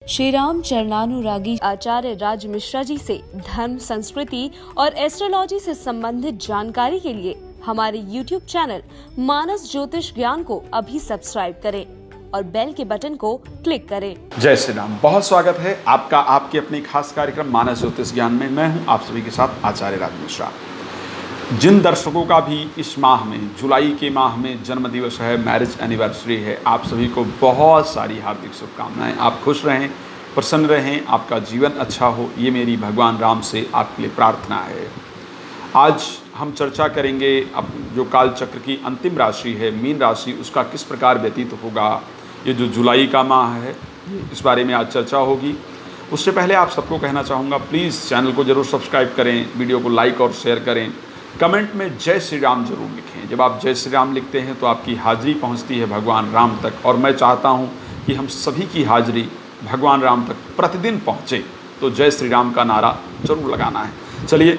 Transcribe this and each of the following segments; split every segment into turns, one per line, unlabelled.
श्री राम चरणानुरागी आचार्य राज मिश्रा जी से धर्म, संस्कृति और एस्ट्रोलॉजी से संबंधित जानकारी के लिए हमारे YouTube चैनल मानस ज्योतिष ज्ञान को अभी सब्सक्राइब करें और बेल के बटन को क्लिक करें।
जय श्री राम। बहुत स्वागत है आपका आपके अपने खास कार्यक्रम मानस ज्योतिष ज्ञान में। मैं हूं आप सभी के साथ आचार्य राज मिश्रा। जिन दर्शकों का भी इस माह में, जुलाई के माह में जन्म दिवस है, मैरिज एनिवर्सरी है, आप सभी को बहुत सारी हार्दिक शुभकामनाएं। आप खुश रहें, प्रसन्न रहें, आपका जीवन अच्छा हो, ये मेरी भगवान राम से आपके लिए प्रार्थना है। आज हम चर्चा करेंगे अब जो काल चक्र की अंतिम राशि है मीन राशि, उसका किस प्रकार व्यतीत होगा। ये जो जुलाई का माह है इस बारे में आज चर्चा होगी। उससे पहले आप सबको कहना चाहूँगा, प्लीज़ चैनल को ज़रूर सब्सक्राइब करें, वीडियो को लाइक और शेयर करें, कमेंट में जय श्री राम जरूर लिखें। जब आप जय श्री राम लिखते हैं तो आपकी हाजिरी पहुंचती है भगवान राम तक, और मैं चाहता हूं कि हम सभी की हाजिरी भगवान राम तक प्रतिदिन पहुंचे। तो जय श्री राम का नारा जरूर लगाना है। चलिए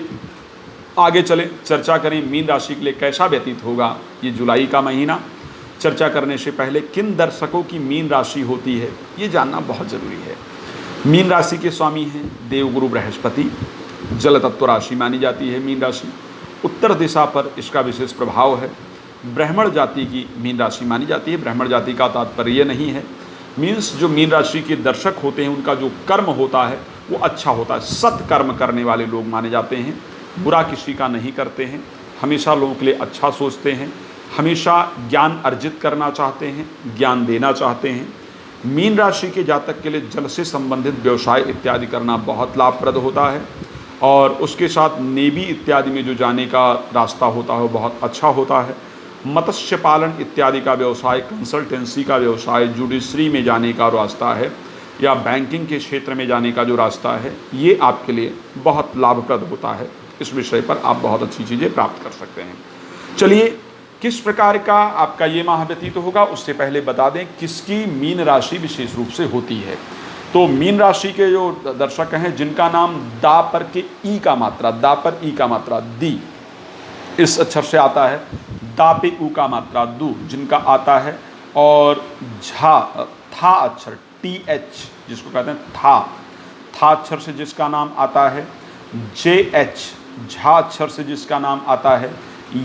आगे चलें, चर्चा करें मीन राशि के लिए कैसा व्यतीत होगा ये जुलाई का महीना। चर्चा करने से पहले किन दर्शकों की मीन राशि होती है ये जानना बहुत ज़रूरी है। मीन राशि के स्वामी हैं देवगुरु बृहस्पति। जल तत्व राशि मानी जाती है मीन राशि। उत्तर दिशा पर इसका विशेष प्रभाव है। ब्राह्मण जाति की मीन राशि मानी जाती है। ब्राह्मण जाति का तात्पर्य ये नहीं है, मीन्स जो मीन राशि के दर्शक होते हैं उनका जो कर्म होता है वो अच्छा होता है। सत्कर्म करने वाले लोग माने जाते हैं, बुरा किसी का नहीं करते हैं, हमेशा लोगों के लिए अच्छा सोचते हैं, हमेशा ज्ञान अर्जित करना चाहते हैं, ज्ञान देना चाहते हैं। मीन राशि के जातक के लिए जल से संबंधित व्यवसाय इत्यादि करना बहुत लाभप्रद होता है, और उसके साथ नेवी इत्यादि में जो जाने का रास्ता होता है वो बहुत अच्छा होता है। मत्स्य पालन इत्यादि का व्यवसाय, कंसल्टेंसी का व्यवसाय, जुडिशरी में जाने का रास्ता है, या बैंकिंग के क्षेत्र में जाने का जो रास्ता है, ये आपके लिए बहुत लाभप्रद होता है। इस विषय पर आप बहुत अच्छी चीज़ें प्राप्त कर सकते हैं। चलिए किस प्रकार का आपका ये माह व्यतीत होगा उससे पहले बता दें किसकी मीन राशि विशेष रूप से होती है। तो मीन राशि के जो दर्शक हैं जिनका नाम दा पर के ई का मात्रा, दा पर ई का मात्रा दी इस अक्षर से आता है, दा पे ऊ का मात्रा दू जिनका आता है, और झा था अक्षर टी एच जिसको कहते हैं था अक्षर से जिसका नाम आता है, जे एच झा अक्षर से जिसका नाम आता है,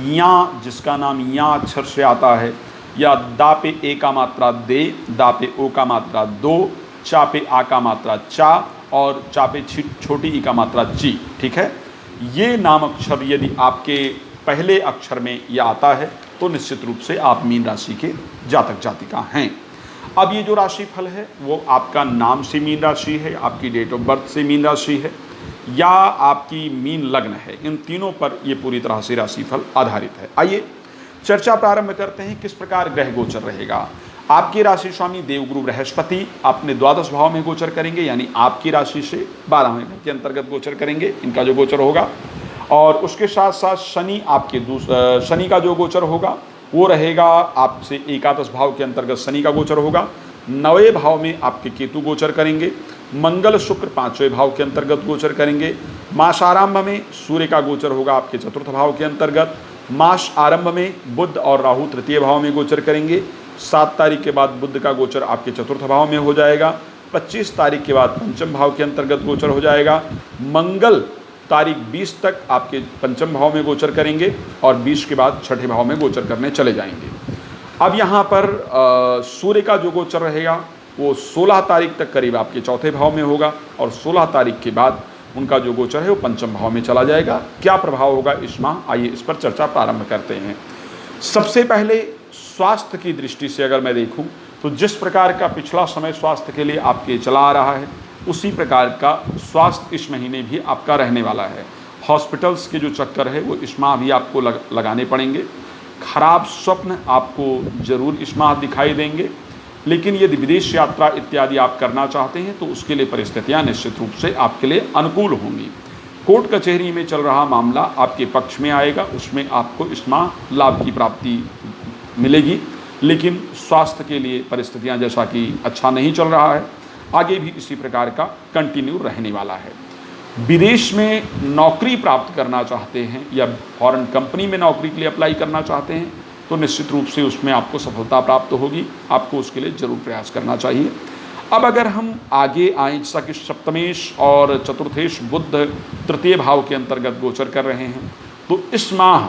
या जिसका नाम या अक्षर से आता है, या दा पे ए का मात्रा दे, दा पे ओ का मात्रा दो, चा पे आ का मात्रा चा, और चा पे छोटी ई का मात्रा जी। ठीक है, ये नाम अक्षर यदि आपके पहले अक्षर में ये आता है तो निश्चित रूप से आप मीन राशि के जातक जातिका हैं। अब ये जो राशिफल है वो आपका नाम से मीन राशि है, आपकी डेट ऑफ बर्थ से मीन राशि है, या आपकी मीन लग्न है। इन तीनों पर ये पूरी तरह से राशिफल आधारित है। आइए चर्चा प्रारंभ करते हैं किस प्रकार ग्रह गोचर रहेगा। आपकी राशि स्वामी देवगुरु बृहस्पति अपने द्वादश भाव में गोचर करेंगे, यानी आपकी राशि से 12वें घर के अंतर्गत गोचर करेंगे, इनका जो गोचर होगा। और उसके साथ साथ शनि आपके शनि का जो गोचर होगा वो रहेगा आपसे एकादश भाव के अंतर्गत शनि का गोचर होगा। 9वें भाव में आपके केतु गोचर करेंगे। मंगल शुक्र 5वें भाव के अंतर्गत गोचर करेंगे। मास आरंभ में सूर्य का गोचर होगा आपके चतुर्थ भाव के अंतर्गत। मास आरंभ में बुध और राहु तृतीय भाव में गोचर करेंगे। 7 तारीख के बाद बुध का गोचर आपके चतुर्थ भाव में हो जाएगा। 25 तारीख के बाद पंचम भाव के अंतर्गत गोचर हो जाएगा। मंगल तारीख 20 तक आपके पंचम भाव में गोचर करेंगे, और 20 के बाद छठे भाव में गोचर करने चले जाएंगे। अब यहाँ पर सूर्य का जो गोचर रहेगा वो 16 तारीख तक करीब आपके चौथे भाव में होगा, और 16 तारीख के बाद उनका जो गोचर है वो पंचम भाव में चला जाएगा। क्या प्रभाव होगा इस माह, आइए इस पर चर्चा प्रारंभ करते हैं। सबसे पहले स्वास्थ्य की दृष्टि से अगर मैं देखूं तो जिस प्रकार का पिछला समय स्वास्थ्य के लिए आपके चला आ रहा है उसी प्रकार का स्वास्थ्य इस महीने भी आपका रहने वाला है। हॉस्पिटल्स के जो चक्कर है वो इस माह भी आपको लगाने पड़ेंगे। खराब स्वप्न आपको जरूर इस माह दिखाई देंगे, लेकिन यदि विदेश यात्रा इत्यादि आप करना चाहते हैं तो उसके लिए परिस्थितियाँ निश्चित रूप से आपके लिए अनुकूल होंगी। कोर्ट कचहरी में चल रहा मामला आपके पक्ष में आएगा, उसमें आपको इस माह लाभ की प्राप्ति मिलेगी, लेकिन स्वास्थ्य के लिए परिस्थितियां जैसा कि अच्छा नहीं चल रहा है, आगे भी इसी प्रकार का कंटिन्यू रहने वाला है। विदेश में नौकरी प्राप्त करना चाहते हैं या फॉरेन कंपनी में नौकरी के लिए अप्लाई करना चाहते हैं तो निश्चित रूप से उसमें आपको सफलता प्राप्त होगी। आपको उसके लिए ज़रूर प्रयास करना चाहिए। अब अगर हम आगे आएँ, जैसा कि सप्तमेश और चतुर्थेश बुध तृतीय भाव के अंतर्गत गोचर कर रहे हैं, तो इस माह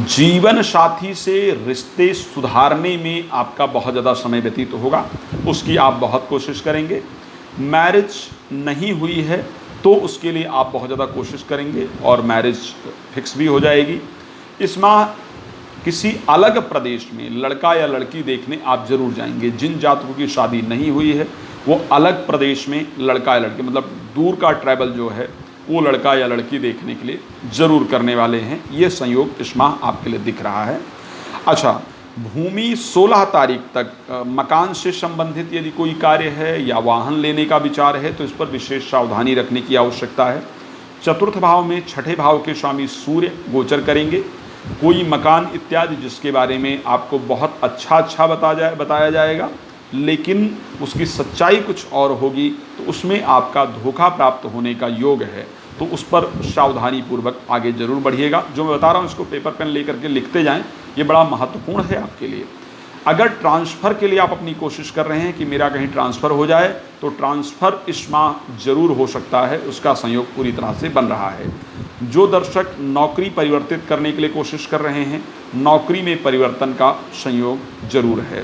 जीवन साथी से रिश्ते सुधारने में आपका बहुत ज़्यादा समय व्यतीत होगा, उसकी आप बहुत कोशिश करेंगे। मैरिज नहीं हुई है तो उसके लिए आप बहुत ज़्यादा कोशिश करेंगे और मैरिज फिक्स भी हो जाएगी। इस माह किसी अलग प्रदेश में लड़का या लड़की देखने आप जरूर जाएंगे। जिन जातकों की शादी नहीं हुई है वो अलग प्रदेश में लड़का या लड़की, मतलब दूर का ट्रैवल जो है वो लड़का या लड़की देखने के लिए ज़रूर करने वाले हैं। ये संयोग इस माह आपके लिए दिख रहा है। अच्छा, भूमि 16 तारीख तक मकान से संबंधित यदि कोई कार्य है या वाहन लेने का विचार है तो इस पर विशेष सावधानी रखने की आवश्यकता है। चतुर्थ भाव में छठे भाव के स्वामी सूर्य गोचर करेंगे। कोई मकान इत्यादि जिसके बारे में आपको बहुत अच्छा बताया जाएगा, लेकिन उसकी सच्चाई कुछ और होगी, तो उसमें आपका धोखा प्राप्त होने का योग है। तो उस पर सावधानी पूर्वक आगे जरूर बढ़िएगा। जो मैं बता रहा हूँ इसको पेपर पेन लेकर के लिखते जाएं, ये बड़ा महत्वपूर्ण है आपके लिए। अगर ट्रांसफ़र के लिए आप अपनी कोशिश कर रहे हैं कि मेरा कहीं ट्रांसफ़र हो जाए, तो ट्रांसफ़र इस माह जरूर हो सकता है, उसका संयोग पूरी तरह से बन रहा है। जो दर्शक नौकरी परिवर्तित करने के लिए कोशिश कर रहे हैं, नौकरी में परिवर्तन का संयोग जरूर है।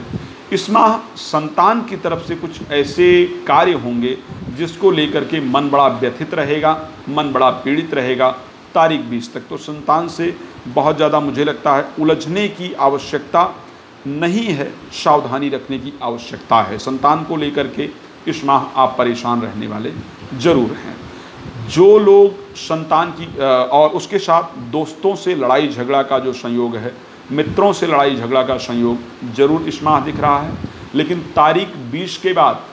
इस माह संतान की तरफ से कुछ ऐसे कार्य होंगे जिसको लेकर के मन बड़ा व्यथित रहेगा, मन बड़ा पीड़ित रहेगा। तारीख 20 तक तो संतान से बहुत ज़्यादा मुझे लगता है उलझने की आवश्यकता नहीं है, सावधानी रखने की आवश्यकता है। संतान को लेकर के इस माह आप परेशान रहने वाले ज़रूर हैं। जो लोग संतान की और उसके साथ दोस्तों से लड़ाई झगड़ा का जो संयोग है, मित्रों से लड़ाई झगड़ा का संयोग जरूर इस माह दिख रहा है। लेकिन तारीख 20 के बाद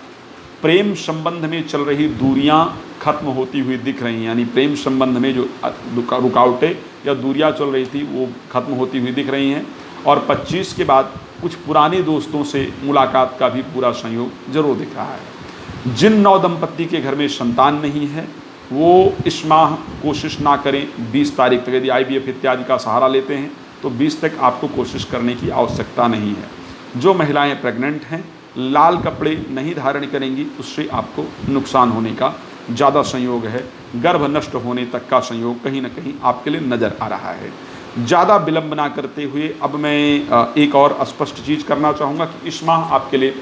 प्रेम संबंध में चल रही दूरियां खत्म होती हुई दिख रही हैं, यानी प्रेम संबंध में जो रुकावटें या दूरियां चल रही थी वो खत्म होती हुई दिख रही हैं। और 25 के बाद कुछ पुराने दोस्तों से मुलाकात का भी पूरा संयोग जरूर दिख रहा है। जिन नव दंपत्ति के घर में संतान नहीं है वो इस माह कोशिश ना करें। 20 तारीख तक यदि IVF इत्यादि का सहारा लेते हैं तो 20 तक आपको कोशिश करने की आवश्यकता नहीं है। जो महिलाएं प्रेग्नेंट हैं, लाल कपड़े नहीं धारण करेंगी, उससे आपको नुकसान होने का ज़्यादा संयोग है। गर्भ नष्ट होने तक का संयोग कहीं ना कहीं आपके लिए नज़र आ रहा है। ज़्यादा विलंब ना करते हुए अब मैं एक और स्पष्ट चीज़ करना चाहूँगा कि इस माह आपके लिए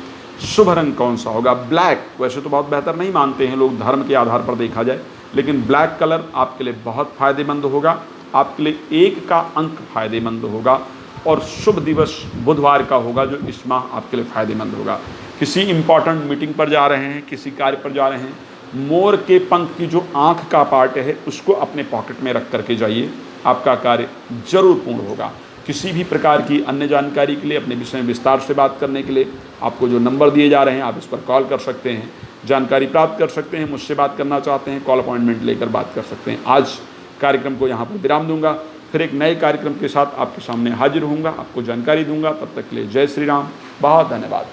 शुभ रंग कौन सा होगा। ब्लैक वैसे तो बहुत बेहतर नहीं मानते हैं लोग धर्म के आधार पर देखा जाए, लेकिन ब्लैक कलर आपके लिए बहुत फ़ायदेमंद होगा। आपके लिए 1 का अंक फ़ायदेमंद होगा और शुभ दिवस बुधवार का होगा जो इस माह आपके लिए फ़ायदेमंद होगा। किसी इम्पॉर्टेंट मीटिंग पर जा रहे हैं, किसी कार्य पर जा रहे हैं, मोर के पंख की जो आँख का पार्ट है उसको अपने पॉकेट में रख करके जाइए, आपका कार्य जरूर पूर्ण होगा। किसी भी प्रकार की अन्य जानकारी के लिए, अपने विषय में विस्तार से बात करने के लिए आपको जो नंबर दिए जा रहे हैं आप इस पर कॉल कर सकते हैं, जानकारी प्राप्त कर सकते हैं। मुझसे बात करना चाहते हैं, कॉल अपॉइंटमेंट लेकर बात कर सकते हैं। आज कार्यक्रम को यहाँ पर विराम दूंगा, फिर एक नए कार्यक्रम के साथ आपके सामने हाजिर होऊंगा, आपको जानकारी दूंगा। तब तक के लिए जय श्री राम, बहुत धन्यवाद।